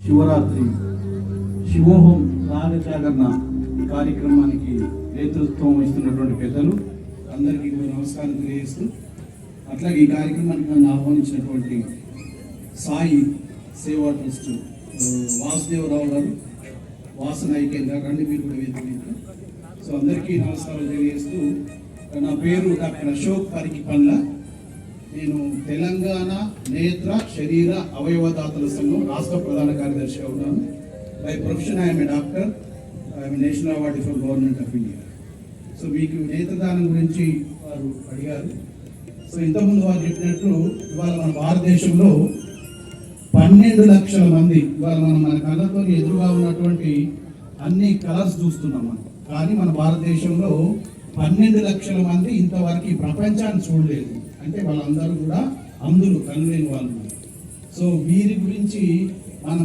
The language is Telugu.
శివరాత్రి శివోహం రాగజాగరణ కార్యక్రమానికి నేతృత్వం వహిస్తున్నటువంటి పెద్దలు అందరికీ నమస్కారం తెలియజేస్తూ, అట్లాగే ఈ కార్యక్రమానికి నన్ను ఆహ్వానించినటువంటి సాయి సేవా ట్రస్ట్ వాసుదేవరావు గారు, వాసన ఐకేంద్ర రండి మీరు కూడా వేదిక. సో అందరికీ నమస్కారం తెలియజేస్తూ, నా పేరు డాక్టర్ అశోక్ పరికిపల్ల. నేను తెలంగాణ నేత్ర శరీర అవయవదాతల సంఘం రాష్ట్ర ప్రధాన కార్యదర్శిగా ఉన్నాను. By profession I'm a doctor, I'm national award from government of India. So మీకు నేత్రదానం గురించి వారు అడిగారు. సో ఇంతకుముందు వారు చెప్పినట్టు ఇవాళ మన భారతదేశంలో 12 లక్షల మంది, ఇవాళ మనం మన కళ్ళతో ఎదురుగా ఉన్నటువంటి అన్ని కలర్స్ చూస్తున్నాం మనం, కానీ మన భారతదేశంలో 12 లక్షల మంది ఇంతవరకు ఈ ప్రపంచాన్ని చూడలేదు. అంటే వాళ్ళందరూ కూడా అంధులు, కళ్ళు లేని వాళ్ళు. సో వీరి గురించి మనం